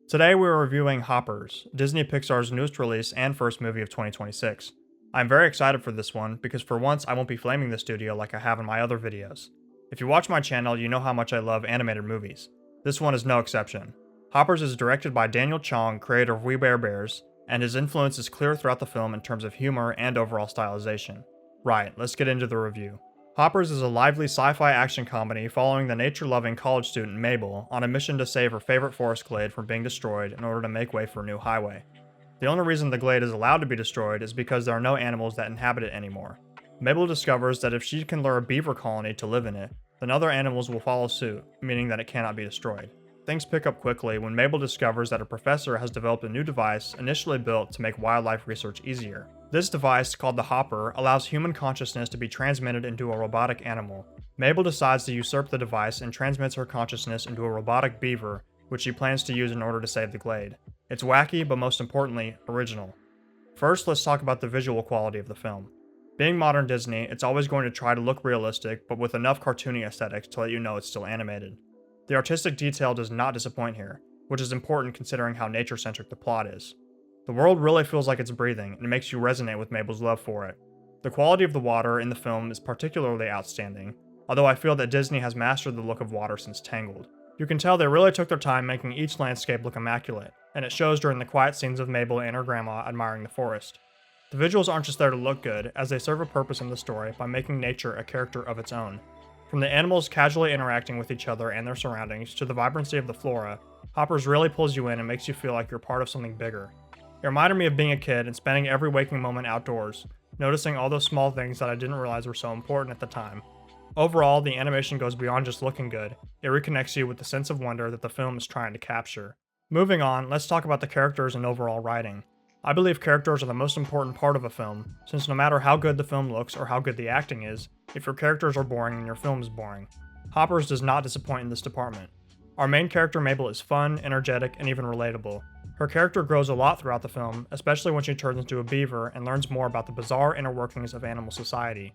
Today we are reviewing Hoppers, Disney Pixar's newest release and first movie of 2026. I'm very excited for this one because for once I won't be flaming the studio like I have in my other videos. If you watch my channel, you know how much I love animated movies. This one is no exception. Hoppers is directed by Daniel Chong, creator of We Bare Bears, and his influence is clear throughout the film in terms of humor and overall stylization. Right, let's get into the review. Hoppers is a lively sci-fi action comedy following the nature-loving college student Mabel on a mission to save her favorite forest glade from being destroyed in order to make way for a new highway. The only reason the glade is allowed to be destroyed is because there are no animals that inhabit it anymore. Mabel discovers that if she can lure a beaver colony to live in it, then other animals will follow suit, meaning that it cannot be destroyed. Things pick up quickly when Mabel discovers that a professor has developed a new device initially built to make wildlife research easier. This device, called the Hopper, allows human consciousness to be transmitted into a robotic animal. Mabel decides to usurp the device and transmits her consciousness into a robotic beaver, which she plans to use in order to save the glade. It's wacky, but most importantly, original. First, let's talk about the visual quality of the film. Being modern Disney, it's always going to try to look realistic, but with enough cartoony aesthetics to let you know it's still animated. The artistic detail does not disappoint here, which is important considering how nature-centric the plot is. The world really feels like it's breathing, and it makes you resonate with Mabel's love for it. The quality of the water in the film is particularly outstanding, although I feel that Disney has mastered the look of water since Tangled. You can tell they really took their time making each landscape look immaculate, and it shows during the quiet scenes of Mabel and her grandma admiring the forest. The visuals aren't just there to look good, as they serve a purpose in the story by making nature a character of its own. From the animals casually interacting with each other and their surroundings to the vibrancy of the flora, Hoppers really pulls you in and makes you feel like you're part of something bigger. It reminded me of being a kid and spending every waking moment outdoors, noticing all those small things that I didn't realize were so important at the time. Overall, the animation goes beyond just looking good, it reconnects you with the sense of wonder that the film is trying to capture. Moving on, let's talk about the characters and overall writing. I believe characters are the most important part of a film, since no matter how good the film looks or how good the acting is, if your characters are boring, then your film is boring. Hoppers does not disappoint in this department. Our main character Mabel is fun, energetic, and even relatable. Her character grows a lot throughout the film, especially when she turns into a beaver and learns more about the bizarre inner workings of animal society.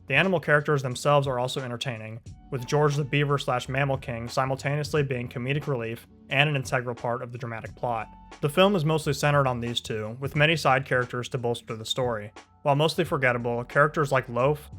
The animal characters themselves are also entertaining, with George the Beaver/Mammal King simultaneously being comedic relief and an integral part of the dramatic plot. The film is mostly centered on these two, with many side characters to bolster the story. While mostly forgettable, characters like Loaf,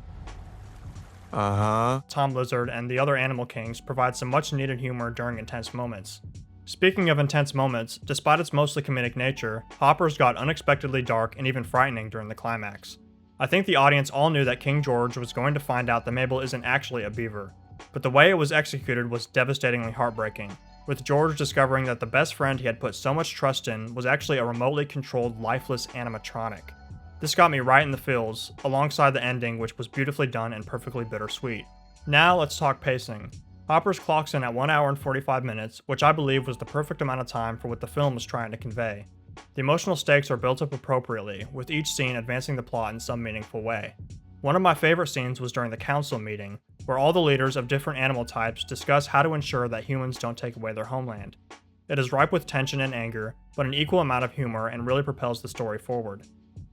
Tom Lizard, and the other animal kings provide some much needed humor during intense moments. Speaking of intense moments, despite its mostly comedic nature, Hoppers got unexpectedly dark and even frightening during the climax. I think the audience all knew that King George was going to find out that Mabel isn't actually a beaver, but the way it was executed was devastatingly heartbreaking, with George discovering that the best friend he had put so much trust in was actually a remotely controlled, lifeless animatronic. This got me right in the feels, alongside the ending, which was beautifully done and perfectly bittersweet. Now let's talk pacing. Hoppers clocks in at 1 hour and 45 minutes, which I believe was the perfect amount of time for what the film was trying to convey. The emotional stakes are built up appropriately, with each scene advancing the plot in some meaningful way. One of my favorite scenes was during the council meeting, where all the leaders of different animal types discuss how to ensure that humans don't take away their homeland. It is ripe with tension and anger, but an equal amount of humor and really propels the story forward.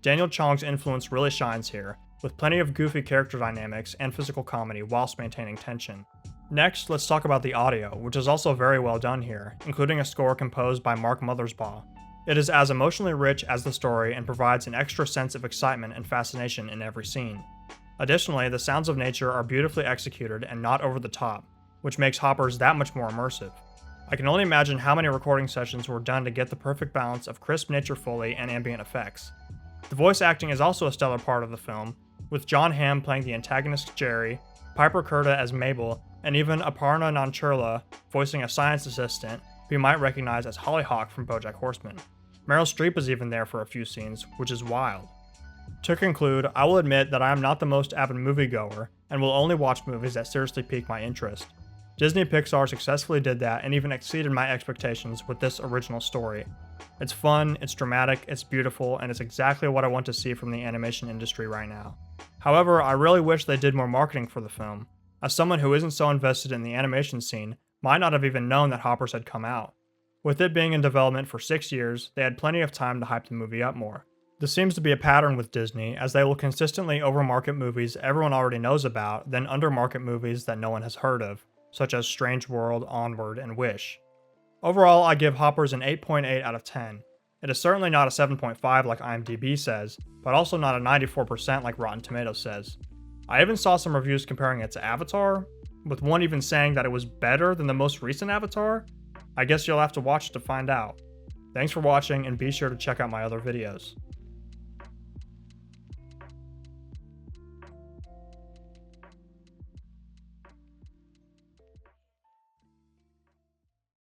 Daniel Chong's influence really shines here, with plenty of goofy character dynamics and physical comedy whilst maintaining tension. Next, let's talk about the audio, which is also very well done here, including a score composed by Mark Mothersbaugh. It is as emotionally rich as the story and provides an extra sense of excitement and fascination in every scene. Additionally, the sounds of nature are beautifully executed and not over the top, which makes Hoppers that much more immersive. I can only imagine how many recording sessions were done to get the perfect balance of crisp nature foley and ambient effects. The voice acting is also a stellar part of the film, with John Hamm playing the antagonist Jerry, Piper Curda as Mabel, and even Aparna Nancherla voicing a science assistant who you might recognize as Hollyhock from BoJack Horseman. Meryl Streep is even there for a few scenes, which is wild. To conclude, I will admit that I am not the most avid moviegoer, and will only watch movies that seriously pique my interest. Disney Pixar successfully did that and even exceeded my expectations with this original story. It's fun, it's dramatic, it's beautiful, and it's exactly what I want to see from the animation industry right now. However, I really wish they did more marketing for the film. As someone who isn't so invested in the animation scene, might not have even known that Hoppers had come out. With it being in development for 6 years, they had plenty of time to hype the movie up more. This seems to be a pattern with Disney, as they will consistently overmarket movies everyone already knows about, then undermarket movies that no one has heard of, such as Strange World, Onward, and Wish. Overall, I give Hoppers an 8.8 out of 10. It is certainly not a 7.5 like IMDb says, but also not a 94% like Rotten Tomatoes says. I even saw some reviews comparing it to Avatar, with one even saying that it was better than the most recent Avatar. I guess you'll have to watch to find out. Thanks for watching, and be sure to check out my other videos.